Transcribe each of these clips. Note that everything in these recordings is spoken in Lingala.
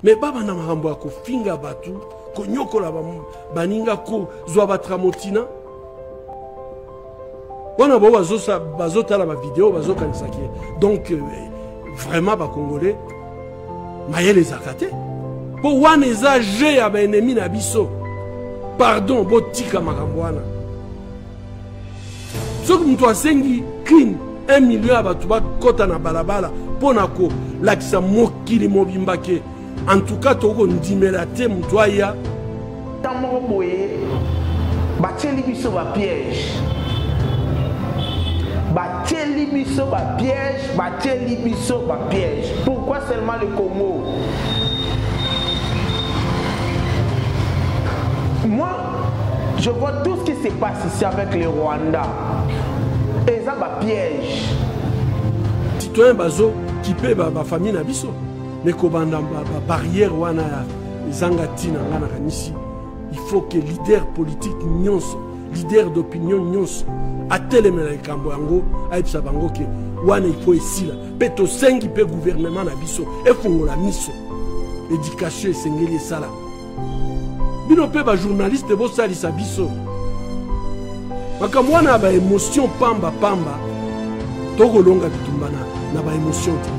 mais baba na makambo ya kofinga batu konyokola baninga ko zwa batramotina wana bo bazotala ba vidéo bazokanisa ki donc vraiment ba congolais mayele zakate po wana eza je ya ba ennemi na biso pardon botika makambo wana soki mutu asengi clean 1 million ya bato bakota na balabala mpona kolakisa mokili mobimba ke en tout cas tokondimela te mutu aya ntango moko boye batieli biso bapiège batieli biso bapiège batieli biso bapiège. Pourquoi seulement le Congo? Moi je vois tout ce qui se passe ici avec le Rwanda et ça va piège. Citoyen bazo qui paie ba famille na biso mais ko banda barrière wana zanga tina ngana kanisi. Il faut que leader politique nyonso, leader d'opinion nyonso atelemela likambo yango ayebisa bango ke wana il faut esila peto sengi pe gouvernement na biso efongola miso éducation esengeli esala bino pe ba journaliste bo salisa biso makambo wana ba émotion pamba tokolonga bitumba na ba émotion te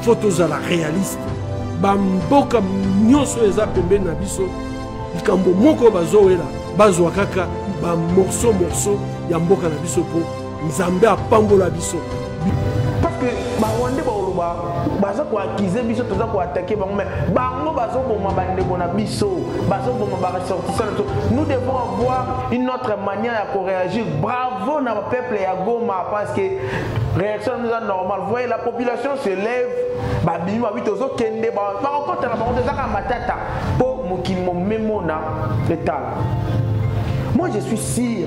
photos à la réaliste ba mboka nyonso eza pembeni na biso likambo moko bazowela bazwa kaka ba morceau ya mboka na biso po nzambe apambola biso parce que ba Rwandais ba baza ko accuser biso toza ko attaquer bango mais bango bazo boma bandeko na biso bazo boma ba ressortissant. Nous devons avoir une autre manière à réagir. Bravo na peuple ya Goma parce que réaction nous est normale. Vous voyez la population se lève ba bimi ba bitozo kende ba rencontre na bango toza ka matata po mokimo memona l'état. Moi je suis sûr,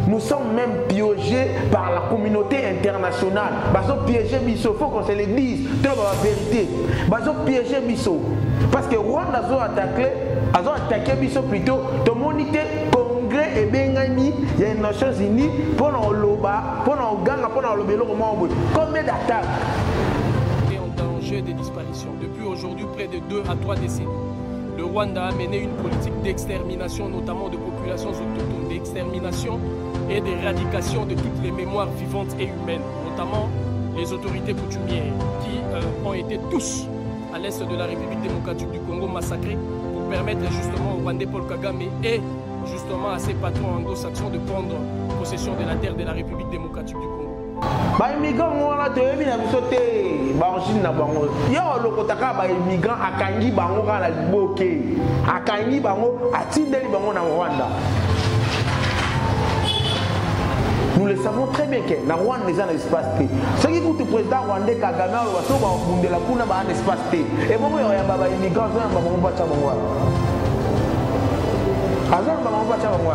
nous sommes même piégés par la communauté internationale. Bazo piégé biso, faut qu'on se le dise, c'est la vérité. Bazo piégé biso, parce que Rwanda a attaqué biso plutôt. De moniter congrès et bengani, il y a une Nations Unies pour nos loba, pour nos gangs, pour nos lobelo au combien d'attaques? En danger de disparition depuis aujourd'hui près de 2 à 3 décennies. Le Rwanda a mené une politique d'extermination, notamment de populations autochtones, d'extermination et d'éradication de toutes les mémoires vivantes et humaines, notamment les autorités coutumières qui ont été tous à l'est de la République démocratique du Congo massacrés pour permettre justement au Rwandais Paul Kagame et justement à ses patrons anglo-saxons de prendre possession de la terre de la République démocratique du Congo. Ba immigrant wana toyebi na biso te ba origine na bango yo lokotaka ba immigrant akangi bango kana liboke akangi bango atindeli bango na Rwanda. Nous le savons très bien que na Rwanda les gens espace te ce qui coûte président rwandais Kagame wa so ba bundela kuna ba en espace te et bon yo ya ba immigrant ça ba bango ba cha bango azan ba bango ba cha bango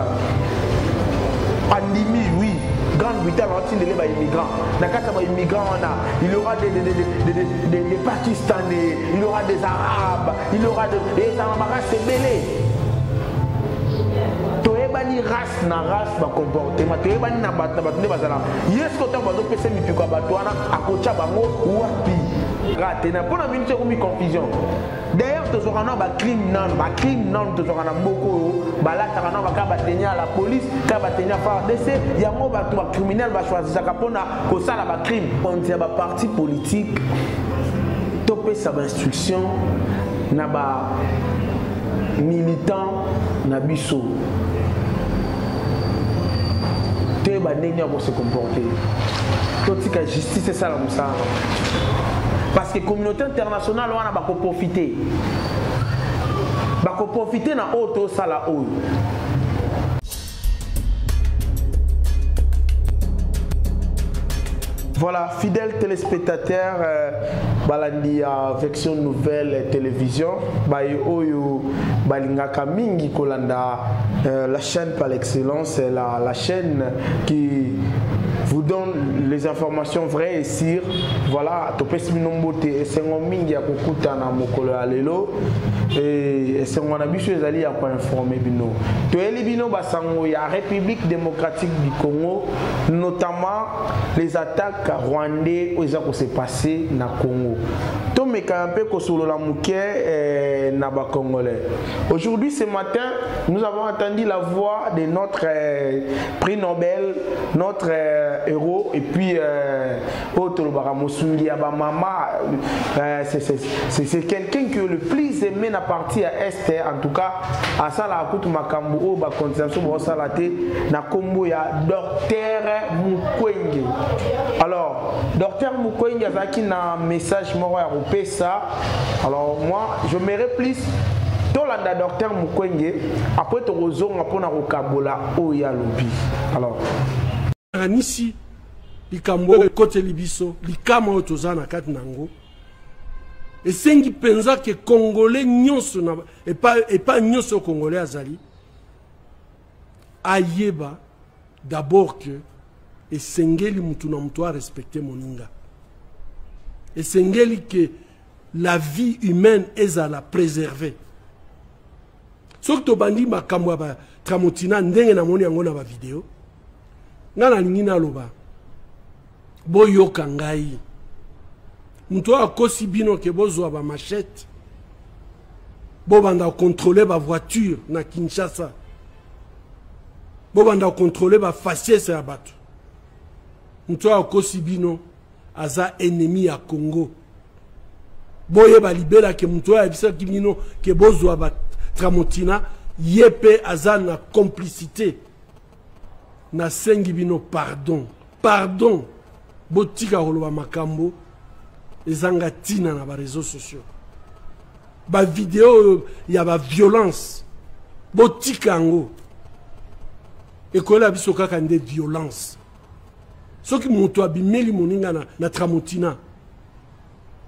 andimi oui. Grande-Bretagne, les immigrants. Dans les immigrants, il y aura des Pakistanais, il y aura des Arabes, il y aura des Arabes, c'est belé. Toebani race na race ba comportement, toebani na bat na bat ne bazala. Yes ko tan bazo pese mi piko batwana akocha bango wapi. Raté na pona vinche ko mi confusion. D'ailleurs to sokana ba crime non to sokana mboko ba la takana ba ka ba tenya la police, ka ba tenya FARDC, yango ba to criminel ba choisir ka pona ko sala ba crime. On tient ba parti politique topé sa instruction na ba militant na biso. Te ba nenya pour se comporter. Toute la justice c'est ça la moussa. Parce que la communauté internationale va profiter. Va profiter dans auto sala haut. Voilà, fidèles téléspectateurs, balandi version nouvelle télévision, balingaka mingi kolanda la chaîne par l'excellence, la chaîne qui vous donne les informations vraies et sûres. Voilà, topesi minombote esengo mingi ya kokuta na mokolo ya lelo et esengo na biso ezali ya ko informer bino. Toyeli bino basango ya République démocratique du Congo, notamment les attaques rwandais qui se passé na Congo. Tomeka un peu Kosolo la Mouké Naba Congolais. Aujourd'hui, ce matin, nous avons entendu la voix de notre prix Nobel, notre héros, et puis Otolo Baramosungi Abamama. C'est quelqu'un qui est le plus aimé na partie à Est, en tout cas, à Sala Akutu Makambo, ba continuation Salate, na Kombo ya Docteur Mukwege. Alors, Docteur Mukwege a un message européen ça. Alors moi, je m'irais plus Tolanda Docteur Mukwege après ton réseau on a Rokabola au Yalobi. Alors Anisi likambo côté libiso likama otozana kat nango et sengi penza que congolais nyonso na et pas nyonso congolais azali ayeba d'abord que et sengeli mutu na mutu a respecter moninga et sengeli que la vie humaine est à la préserver. Sauf que bandi makambo ba tramotina ndenge na moni yango na ba vidéo. Ngana lingina loba. Boyo kangai. Muto akosi bino ke bozo ba machette. Bo banda contrôler ba voiture na Kinshasa. Bo banda contrôler ba faciès ya bato. Muto akosi bino aza ennemi à Congo. Boye ba libela ke muto ya bisa kimino ke bozo ba tramotina yepe aza na complicité na sengi bino pardon botika koloba makambo ezanga tina na ba réseaux sociaux ba vidéo ya ba violence botika ngo ekola biso kaka nde violence soki muto abimeli moninga na tramotina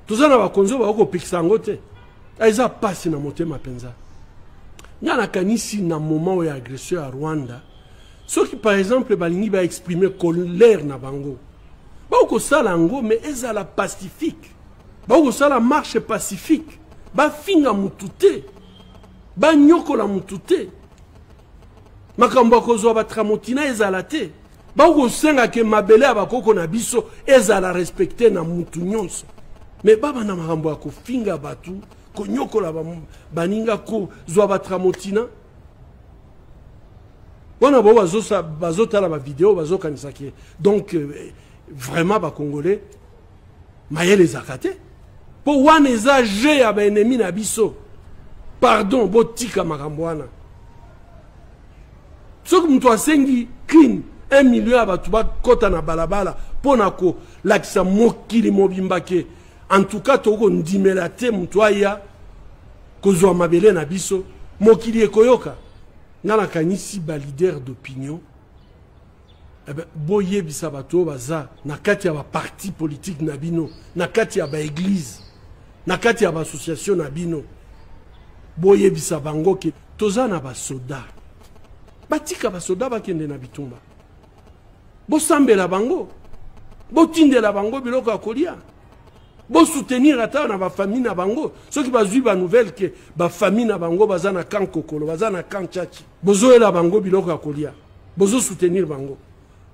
tozana bakonzo ba ko pikisa ngo te aiza pasi na motema penza ngana kanisi na moment où agression à Rwanda ceux qui par exemple balingi ba exprimer colère na bango ba ko sala ngo mais ezala pacifique ba ko sala marche pacifique ba finga mutute ba nyoko la mutute makambo ko zo ba tramotina ezala te ba ko senga ke mabele abakoko na biso ezala respecter na mutu nyonso mais baba na makambo ya kofinga batu konyokola baninga ko zwa batramotina wana bo bazotala ba vidéo bazokanisa ke donc vraiment ba congolais mayele zakate po wana eza je ya ba ennemi na biso pardon botika makambo wana soki mutu asengi clean 1 million ya batu bakota na balabala pona ko lakisa mokili mobimba ke en tout cas toko ndimela te mutu aya kozwa mabele na biso mokili ekoyoka ngana kanisi ba leader d'opinion boye bisa bato baza na kati ya ba parti politique na bino na kati ya ba église na kati ya ba association na bino boye bisa bango ke tozana ba soda batika ba soda bakende na bitumba bosambela bango botindela bango biloko ya kolia bon soutenir ata na ba famille na bango ceux qui bazui ba nouvelle que ba famille na bango bazana kan kokolo bazana kan chachi bozo ela bango biloko ya kolia bozo soutenir bango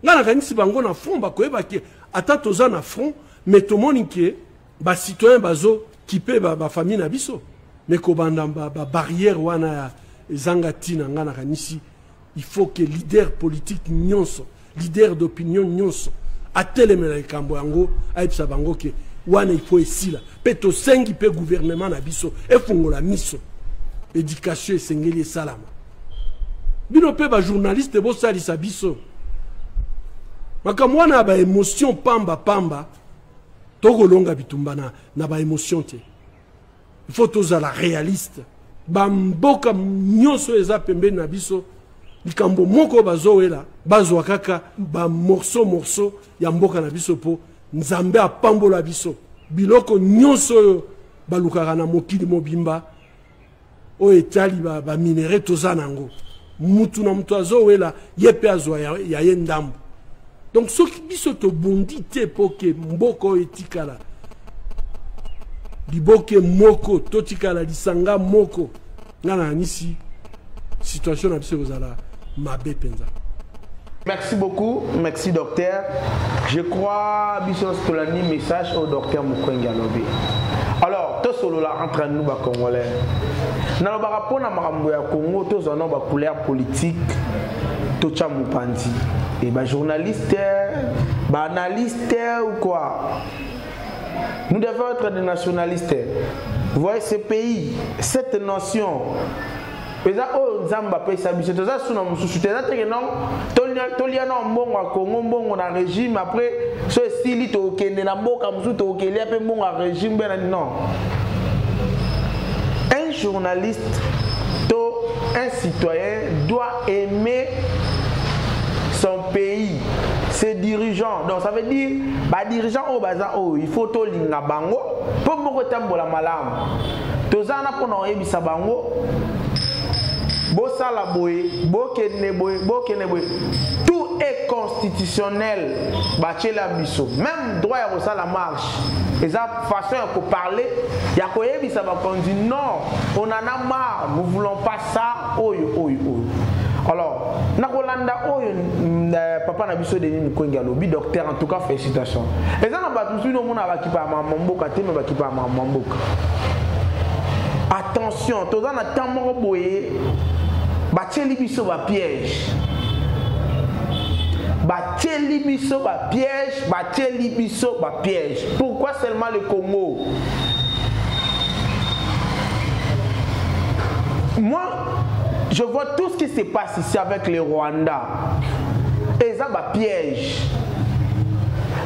ngana kanisi bango na front ba koyeba ke ata toza na front mais to monike ba citoyen bazo kipe ba famille na biso mais ko banda ba barrière wana ezanga tina ngana kanisi il faut que leader politique nyonso leader d'opinion nyonso atelemela kambo yango aipsa bango ke wana il faut ici là peto sengi pe gouvernement na biso e fungola miso éducation esengeli salama bino pe ba journaliste bo salisa biso makamwana ba émotion pamba toko longa bitumba na ba émotion te il faut toza la réaliste ba mboka nyonso eza pembe na biso likambo moko bazowela bazwa kaka ba morceau ya mboka na biso po nzambe apambola biso biloko nyonso balukaka na mokili mobimba o etali ba minere tozana ngo mutu na mutu azowela yepe azwa ya ye ndambo donc soki biso to bondi te poke mboko etikala liboke moko totikala lisanga moko ngana nisi situation na biso kozala mabe penza. Merci beaucoup, merci docteur. Je crois que c'est un message au docteur Mukwege Alobi. Alors, Alors, tout solo là entre nous, les Congolais. Dans le rapport à Marambo ya Congo, tous on a une couleur politique, tout ça moupandi. Et bah journaliste, bah analyste ou quoi. Nous devons être des nationalistes. Vous voyez ce pays, cette nation. Mais ça, oh, Zamba paye sa biche. Tout ça, sous nos sous-soutés. Ça, c'est que non, Tolia non bon à Congo, bon à régime. Après, ce style, il ok, ne la bon comme ça, ok, il y a peu bon à régime. Ben non. Un journaliste, un citoyen doit aimer son pays, ses dirigeants. Donc ça veut dire, bah dirigeant au bazar, oh, il faut tout l'inga bango. Pour beaucoup de temps pour la malam. Tout ça, on a pour nous ebisa bango. Bossala boye, bokene boye, bokene boye. Tout est constitutionnel. Bachela biso. Même droit à ça la marche. Et ça façon de parler, il y a quoi ça va dit non, on en a marre, nous voulons pas ça. Alors, Nakolanda papa na biso Denis Mukwege lobi docteur en tout cas félicitations. Et ça na ba tout no mona ba ki pa mamboka te me ba ki pa mamboka. Attention, tout ça na tamoro boye. Batieli biso ba piège. Batieli biso ba piège, batieli biso ba piège. Pourquoi seulement le Congo? Moi, je vois tout ce qui se passe ici avec le Rwanda. Et ça va piège.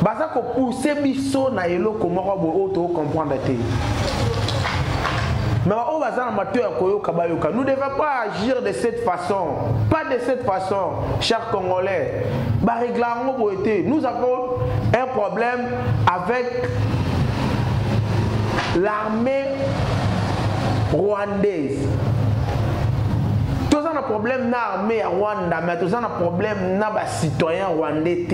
Ça va pousser biso na yelo comment on comprendre. Mais nous ne devons pas agir de cette façon. Pas de cette façon, chers Congolais. Nous avons un problème avec l'armée rwandaise. Tous on a un problème dans l'armée à Rwanda, mais tous on a un problème dans les citoyens rwandais.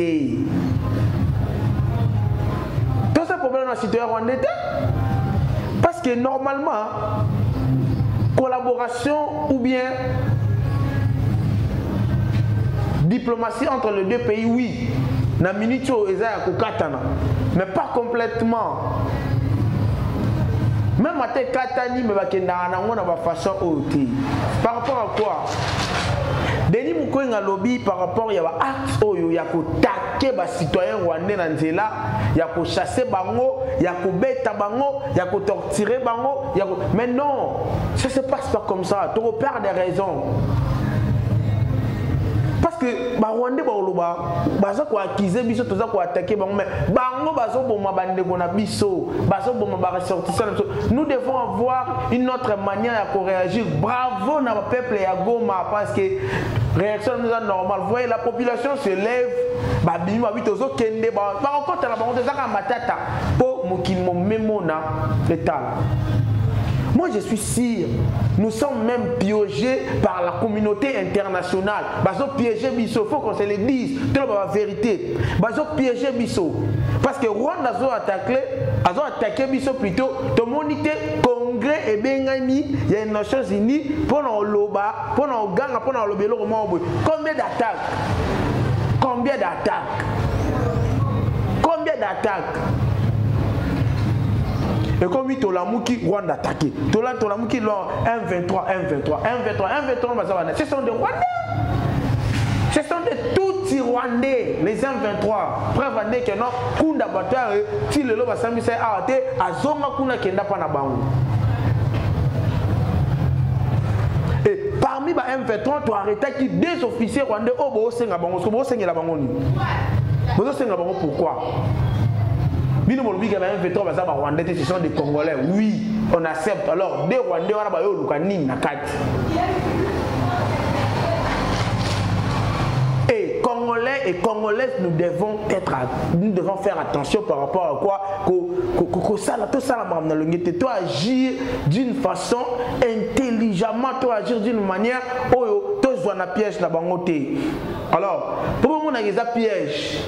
Tous un problème dans les citoyens rwandais. Parce que normalement, collaboration ou bien diplomatie entre les deux pays, oui. Na minito mais pas complètement. Même à tes katani, mais na façon haute. Par rapport à quoi? Denis Mukwege lobby par rapport à l'acte où il y a attaquer les citoyens rwandais dans Nzela, il y a chasser bango, il y a bêta bango, il y a torturer bango, mais non, ça ne se passe pas comme ça. Tu perds des raisons. Parce que les Rwandais sont accusés, ils sont attaqués, mais nous devons avoir une autre manière de réagir. Bravo à peuple et à Goma parce que réaction nous est normale. Vous voyez, la population se lève, moi je suis sûr, nous sommes même piégés par la communauté internationale. Piégés biso, il faut qu'on se le dise, c'est la vérité. Piégés biso. Parce que Rwanda a attaqué biso plutôt, tout le monde était congrès et Bengani, il y a les Nations Unies, pour nos loba, pour nos gangs, pour nos lobelo. Combien d'attaques? Combien d'attaques? Combien d'attaques? Et comme il Tolamuki, Rwanda attaqué. Tolamuki, 1-23, 1-23, 1-23, 1-23, ce sont des Rwandais. Ce sont des tout Rwandais, les 1-23. Preuve à dire que non, Kunda Batare, si le loba Sami s'est arrêté, à Zonga Kuna Kenda Panabangu. Et parmi les 1-23, tu as arrêté des officiers rwandais au Bosenga Bango, au Bosenga la Bangoni. Bosenga Bango, pourquoi? Ce sont des Congolais. Oui, on accepte. Alors, des Rwandais, on a et Congolais et Congolaises, nous devons faire attention par rapport à quoi tu dois agir d'une façon intelligemment, tu dois agir d'une manière où tu dois un piège. Alors, pour moi, il y a un piège.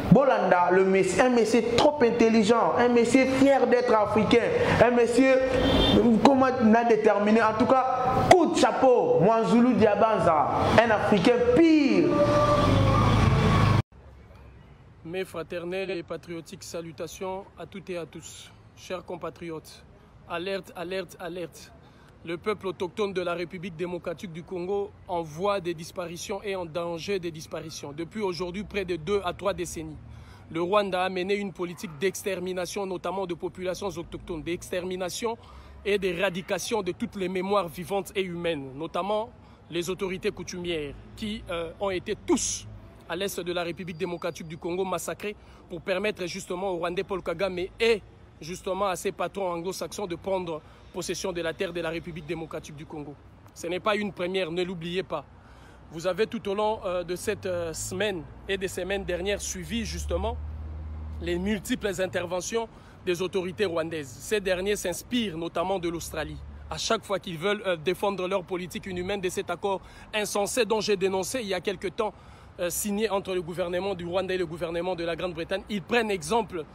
Bolanda, un monsieur trop intelligent, un monsieur fier d'être africain, un monsieur comment on a déterminé, en tout cas, coup de chapeau, Mwanzulu Diabanza, un africain pire. Mes fraternelles et patriotiques salutations à toutes et à tous. Chers compatriotes, alerte, alerte, alerte. Le peuple autochtone de la République démocratique du Congo en voie de disparition et en danger de disparition. Depuis aujourd'hui près de 2 à 3 décennies, le Rwanda a mené une politique d'extermination, notamment de populations autochtones, d'extermination et d'éradication de toutes les mémoires vivantes et humaines, notamment les autorités coutumières qui ont été tous à l'est de la République démocratique du Congo massacrés pour permettre justement au Rwandais Paul Kagame et justement à ses patrons anglo-saxons de prendre possession de la terre de la République démocratique du Congo. Ce n'est pas une première, ne l'oubliez pas. Vous avez tout au long de cette semaine et des semaines dernières suivi justement les multiples interventions des autorités rwandaises. Ces derniers s'inspirent notamment de l'Australie. À chaque fois qu'ils veulent défendre leur politique inhumaine de cet accord insensé dont j'ai dénoncé il y a quelque temps, signé entre le gouvernement du Rwanda et le gouvernement de la Grande-Bretagne, ils prennent exemple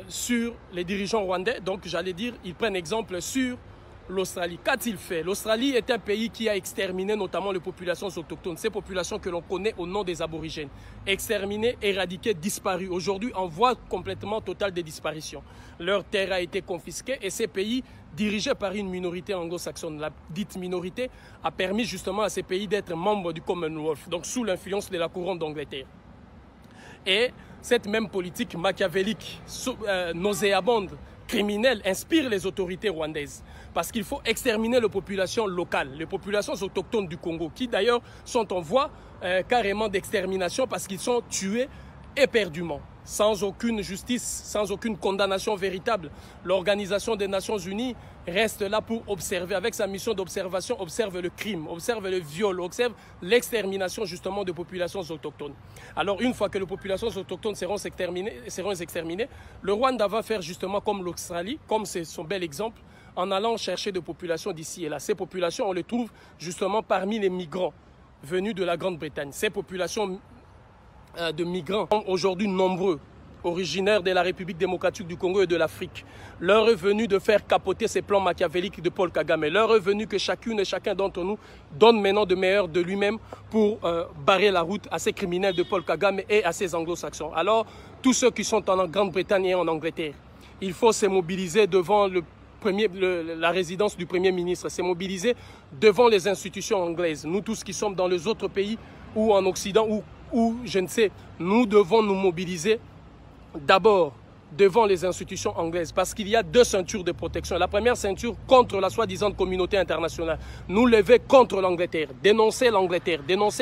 sur les dirigeants rwandais, donc j'allais dire, ils prennent exemple sur l'Australie. Qu'a-t-il fait? L'Australie est un pays qui a exterminé notamment les populations autochtones, ces populations que l'on connaît au nom des aborigènes. Exterminées, éradiquées, disparues. Aujourd'hui, en voie complètement totale de disparition. Leur terre a été confisquée et ces pays, dirigés par une minorité anglo-saxonne, la dite minorité, a permis justement à ces pays d'être membres du Commonwealth, donc sous l'influence de la couronne d'Angleterre. Et cette même politique machiavélique, nauséabonde, criminelle, inspire les autorités rwandaises. Parce qu'il faut exterminer les populations locales, les populations autochtones du Congo, qui d'ailleurs sont en voie carrément d'extermination parce qu'ils sont tués éperdument, sans aucune justice, sans aucune condamnation véritable. L'Organisation des Nations Unies reste là pour observer, avec sa mission d'observation, observe le crime, observe le viol, observe l'extermination justement de populations autochtones. Alors une fois que les populations autochtones seront exterminées, le Rwanda va faire justement comme l'Australie, comme c'est son bel exemple, en allant chercher des populations d'ici et là. Ces populations, on les trouve justement parmi les migrants venus de la Grande-Bretagne. Ces populations de migrants sont aujourd'hui nombreux, originaires de la République démocratique du Congo et de l'Afrique. L'heure est venue de faire capoter ces plans machiavéliques de Paul Kagame. L'heure est venue que chacune et chacun d'entre nous donne maintenant de meilleur de lui-même pour barrer la route à ces criminels de Paul Kagame et à ces anglo-saxons. Alors, tous ceux qui sont en Grande-Bretagne et en Angleterre, il faut se mobiliser devant la résidence du Premier ministre, se mobiliser devant les institutions anglaises. Nous tous qui sommes dans les autres pays ou en Occident ou je ne sais, nous devons nous mobiliser d'abord devant les institutions anglaises parce qu'il y a 2 ceintures de protection. La première ceinture contre la soi-disant communauté internationale. Nous lever contre l'Angleterre, dénoncer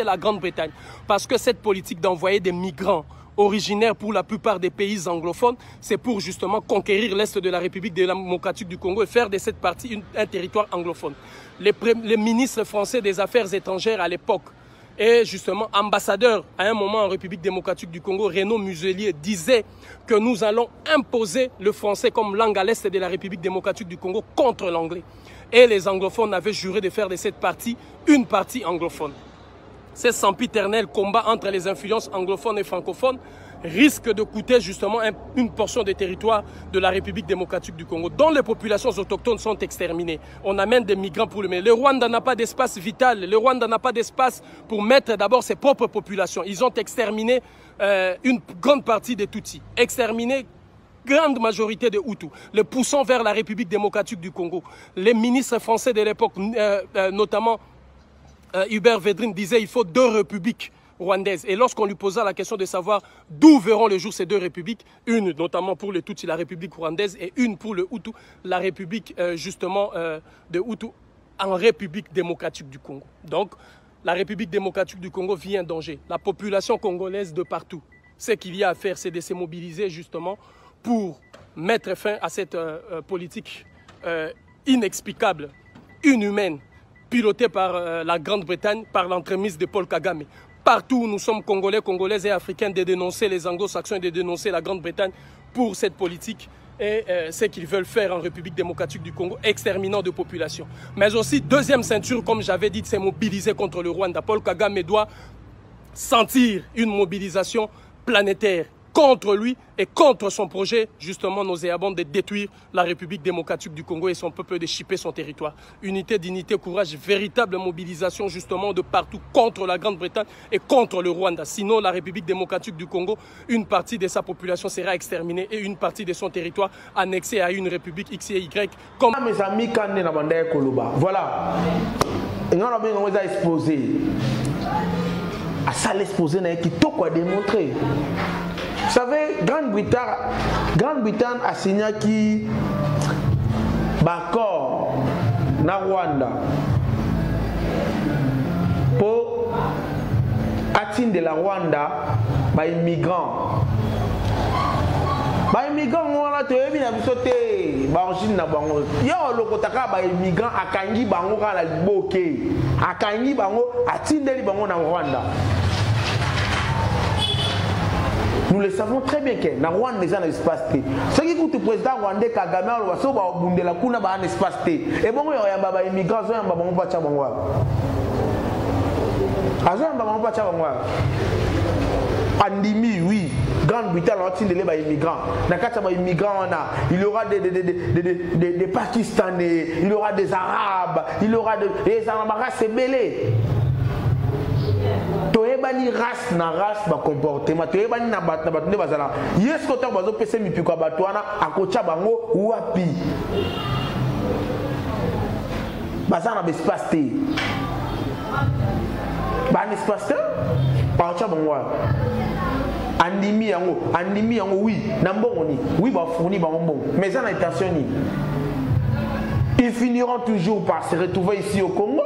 la Grande-Bretagne parce que cette politique d'envoyer des migrants originaires pour la plupart des pays anglophones, c'est pour justement conquérir l'Est de la République démocratique du Congo et faire de cette partie un territoire anglophone. Les ministres français des Affaires étrangères à l'époque et justement ambassadeur à un moment en République démocratique du Congo, Renaud Muselier, disait que nous allons imposer le français comme langue à l'Est de la République démocratique du Congo contre l'anglais. Et les anglophones avaient juré de faire de cette partie une partie anglophone. Ce sempiternel combat entre les influences anglophones et francophones risque de coûter justement une portion des territoires de la République démocratique du Congo, dont les populations autochtones sont exterminées. On amène des migrants pour le mettre. Le Rwanda n'a pas d'espace vital. Le Rwanda n'a pas d'espace pour mettre d'abord ses propres populations. Ils ont exterminé une grande partie des Tutsis, exterminé grande majorité des Hutus, les poussant vers la République démocratique du Congo. Les ministres français de l'époque, notamment Hubert Védrine, disait qu'il faut 2 républiques rwandaises. Et lorsqu'on lui posa la question de savoir d'où verront le jour ces 2 républiques, une notamment pour les Tutsis, la République rwandaise, et une pour le Hutu, la République justement de Hutu en République démocratique du Congo. Donc la République démocratique du Congo vit un danger. La population congolaise de partout, ce qu'il y a à faire, c'est de se mobiliser justement pour mettre fin à cette politique inexplicable, inhumaine, pilotée par la Grande-Bretagne, par l'entremise de Paul Kagame. Partout où nous sommes Congolais, Congolaises et Africains, de dénoncer les Anglo-Saxons et de dénoncer la Grande-Bretagne pour cette politique et ce qu'ils veulent faire en République démocratique du Congo, exterminant de populations. Mais aussi, 2e ceinture, comme j'avais dit, c'est mobiliser contre le Rwanda. Paul Kagame doit sentir une mobilisation planétaire, contre lui et contre son projet, justement, nauséabond de détruire la République démocratique du Congo et son peuple, de chipper son territoire. Unité, dignité, courage, véritable mobilisation, justement, de partout contre la Grande-Bretagne et contre le Rwanda. Sinon, la République démocratique du Congo, une partie de sa population sera exterminée et une partie de son territoire annexée à une République X et Y. Comme mes amis, quand on est dans le Koloba, voilà. Et on a bien exposé. À ça, l'exposé n'a qui tout quoi démontrer. Vous savez, Grande-Bretagne a signé qui d'accord na Rwanda pour atteindre la Rwanda par immigrants. Ba immigrants wana toyebi na biso te ba origine na bango yo lokotaka ba immigrants akangi bango kala liboke akangi bango atindeli bango na Rwanda. Nous le savons très bien que na Rwanda les gens n'espace te ce qui coûte président rwandais Kagame alo so ba bundela kuna ba n'espace te et bon yo yamba ba immigrants zo yamba bango pa cha bango azo yamba bango pa cha bango Andimi, oui. Grande-Bretagne, on a des immigrants. Dans les immigrants, il y aura des Pakistanais, il y aura des Arabes, il y aura des Arabes, c'est belé. Tu es bani race na race ba comportement, tu es bani na bat na bat ne bazala. Yes ko ta bazo pese mi piko batwana akocha bango wapi. Bazana be espace te. Ba espace te? Ba akocha bango. Andimi yango oui, nambongoni, oui ba fourni ba mbong. Mais ça attention ni. Ils finiront toujours par se retrouver ici au Congo.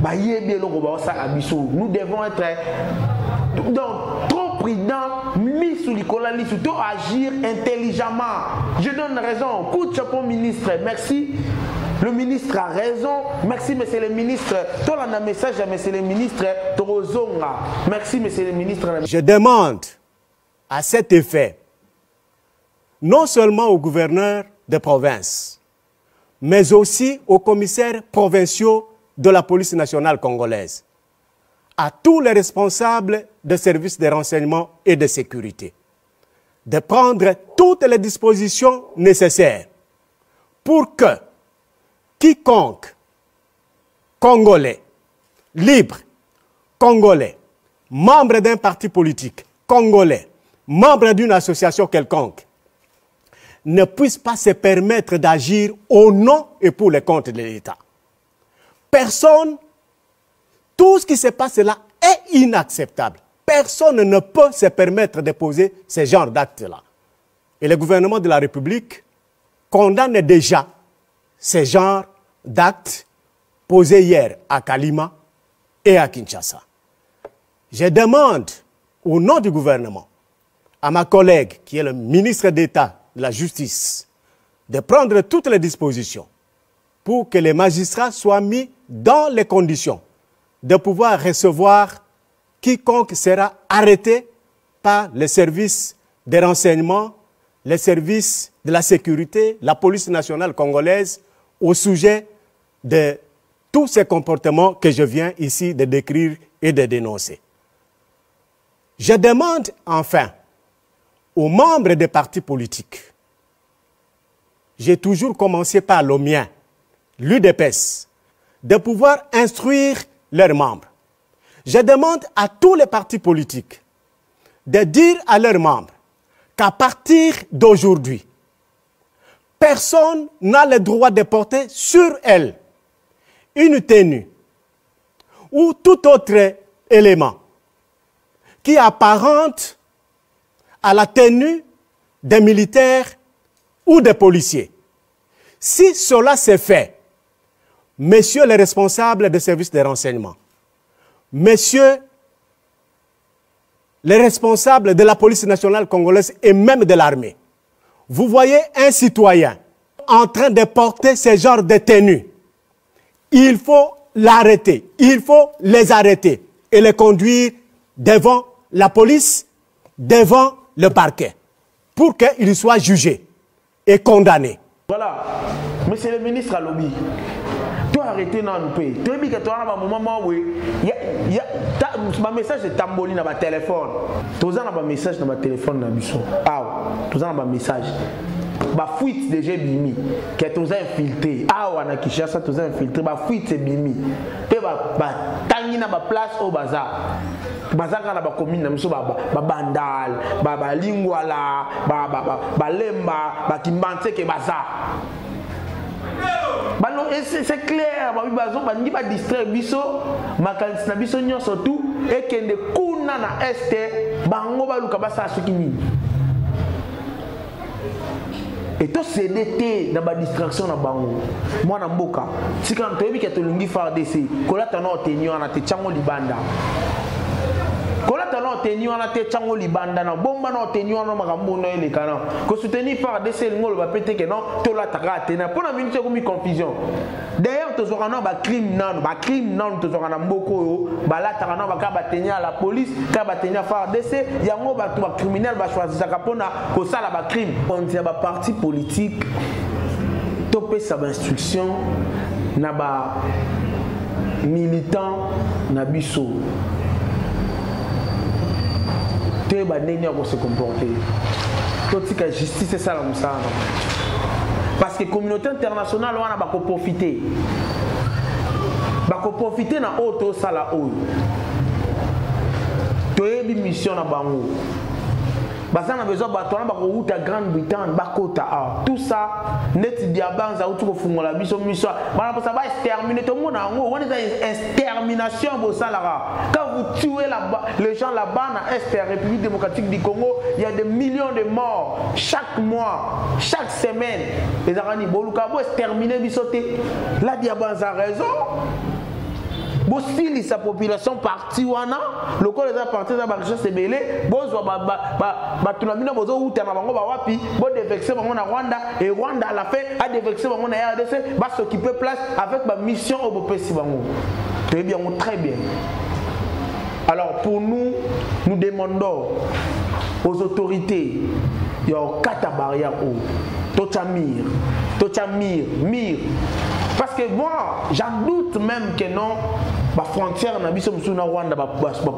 Nous devons être donc trop prudents, mis sous l'école, surtout agir intelligemment. Je donne raison. Coup de chapeau ministre, merci. Le ministre a raison. Merci, monsieur le ministre. Toi, on a un message à monsieur le ministre Torozonga. Merci, monsieur le ministre. Je demande à cet effet, non seulement aux gouverneurs de province, mais aussi aux commissaires provinciaux de la police nationale congolaise, à tous les responsables des services de renseignement et de sécurité, de prendre toutes les dispositions nécessaires pour que quiconque congolais, libre, congolais, membre d'un parti politique, congolais, membre d'une association quelconque, ne puisse pas se permettre d'agir au nom et pour les comptes de l'État. Personne, tout ce qui se passe là est inacceptable. Personne ne peut se permettre de poser ce genre d'actes-là. Et le gouvernement de la République condamne déjà ce genre d'actes posés hier à Kalima et à Kinshasa. Je demande au nom du gouvernement à ma collègue qui est le ministre d'État de la Justice de prendre toutes les dispositions pour que les magistrats soient mis dans les conditions de pouvoir recevoir quiconque sera arrêté par les services de renseignement, les services de la sécurité, la police nationale congolaise, au sujet de tous ces comportements que je viens ici de décrire et de dénoncer. Je demande enfin aux membres des partis politiques, j'ai toujours commencé par le mien, l'UDPS, de pouvoir instruire leurs membres. Je demande à tous les partis politiques de dire à leurs membres qu'à partir d'aujourd'hui, personne n'a le droit de porter sur elle une tenue ou tout autre élément qui apparente à la tenue des militaires ou des policiers. Si cela s'est fait, messieurs les responsables des services de renseignement, messieurs les responsables de la police nationale congolaise et même de l'armée, vous voyez un citoyen en train de porter ce genre de tenue, il faut l'arrêter, il faut les arrêter et les conduire devant la police, devant le parquet, pour qu'ils soient jugés et condamnés. Voilà, monsieur le ministre Alobi, tu arrêter non paix. Tu dis que tu as un moment où ma message est tamboli dans ma téléphone. Tu as un message dans ma téléphone dans biso. Ah, tu as un message. Ba fuite déjà bimi que tu as infiltré. Ah, on a Kinshasa tu as infiltré. Ba fuite c'est bimi. Pe ba tangi na ba place au bazar. Bazar na ba commune na biso ba bandal, ba lingwala, ba lemba, ba kimbanse ke bazar. C'est clair, il va distraire biso, makanisi na biso nyo surtout et kende kuna na este bango ba luka basa sukini. Et to CDT na ba distraction na bango. Moi na mboka, si quand tu que to lungi faire DC, kola tano tenyo na te chango libanda. Kola tano tenyo na te chango libanda na bomba na tenyo na makambo no ele kana. Ko soutenir par DC ngolo ba pété que non, to la taka tena. Pour la minute comme confusion. D'ailleurs, tu auras ba crime non, tu auras na mboko yo, ba la taka na ba ka ba tenir la police, ka ba tenir par DC, yango ba to ba criminel ba choisir ça kapona ko sala ba crime. On dit ba parti politique topé sa instruction na ba militant na biso. Tu ba nenya ko se comporter. Tout que justice c'est ça la moussana. Parce que la communauté internationale on a pas profiter. Ba ko profiter na auto sala oyo. To yebi mission na bango. Basa na besoin ba to na ba ko uta Grande-Bretagne ba kota a. Tout ça net diabanza utu ko fungola biso mission. Ba na ça va exterminer tout le monde en haut. On est extermination bo salara. Quand vous tuez les gens là-bas na Est République démocratique du Congo, il y a des millions de morts chaque mois, chaque semaine. Les arani boluka bo exterminer bisoté. La diabanza a raison. Si sa population partie wana le corps les a partis dans la c'est belé bozwa ba tunamina bozo uta na bango ba wapi bo dévexer bango na Rwanda et Rwanda à la fin a dévexer bango na RDC va s'occuper place avec ma mission au bopesi bango très bien. Alors pour nous demandons aux autorités il y a quatre barrières mir parce que moi j'en doute même que non ba frontière na biso musu na Rwanda ba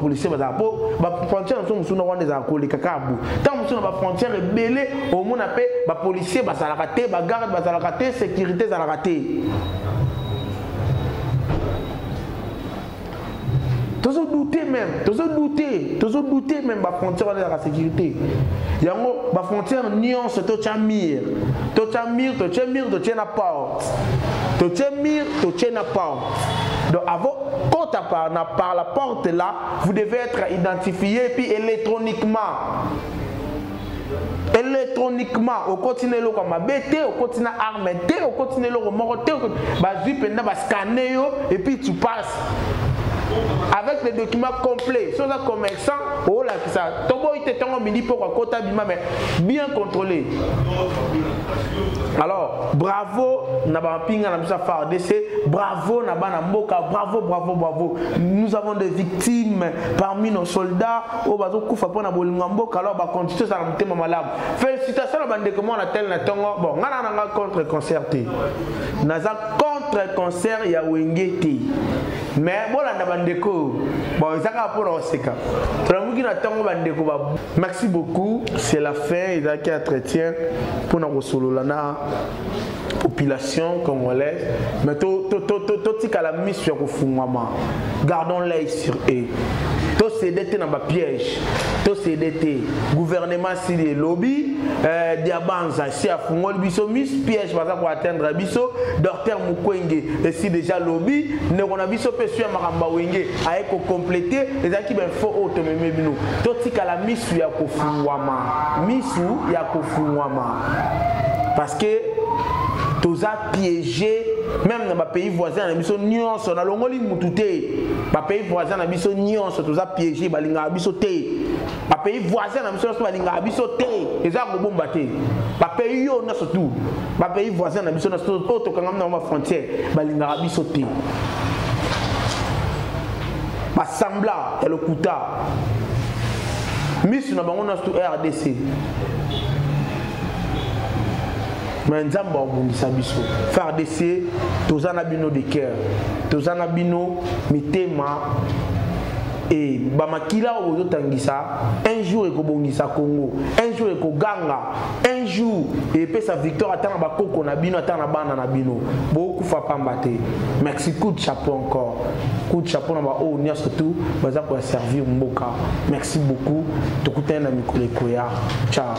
policier ba zapo ba frontière musu na Rwanda za ko le kakabu tant musu na ba frontière belé au monde appé ba policier ba salaka te ba garde ba salaka te sécurité za la te toujours douter même ba frontière de la sécurité yango ba frontière nuance to chamir to na porte to na porte. Donc avant quand par la porte là vous devez être identifié puis électroniquement au continent lo comme abete au continent armé au continent lo moroté ba zipenda ba scanner yo et puis tu passes avec les documents complets, sur un commerçant, oh là, ça, Tobo était en midi pour Kota Bima, mais bien contrôlé. Alors, bravo, Nabapinga, Nabisa Fardc, bravo, Nabana Mboka, bravo. Nous avons des victimes parmi nos soldats, au Bazo Koufa pour Nabolingamboka, alors, bah, continuer ça, la malade. Félicitations à Bande comment on a tel Natongo, bon, on a contre-concerté. Naza contre-concert, il y a Wengeti. Mais bon, on a bandeko. Bon, ça va pour Oseka. Merci beaucoup. C'est la fin. Il y a un entretien pour nous recevoir la population congolaise. Mais tout la mission gardons l'œil sur eux. Tout CDT dans le piège. Tout CDT. Gouvernement si des lobbies. Diabanza si à Fungol biso mis piège pour atteindre biso. Docteur Mukwenge si déjà lobby. Ne on a biso pe sur Maramba Wenge a éco compléter les équipes info auto même bino. Tout la mission ya kofungwama. Misu ya kofungwama. Parce que tous a piégé même dans les pays voisins, nous sommes nuances, on a l'ongoli moutouté. Les pays voisins, nous sommes nuances, tous a piégé, balinga abisoté. Les pays voisins, nous sommes balinga abisoté. Les gens ont bombarder. Les pays yo na surtout. Les pays voisins, nous sommes autres quand on a une frontière, balinga abisoté. Sambla et le Kouta. Miss nous avons RDC. mais nzamba obungisa biso FARDC tozana bino de cœur tozana bino mitema et bamakila ozotangisa un jour ekobongisa Congo un jour ekoganga un jour et sa victoire atana bakoko na bino atana bana na bino beaucoup fa pambate merci coup de chapeau encore coup de chapeau na ba o nia surtout baza pour servir mboka merci beaucoup tokutana na mikolo ekoya ciao.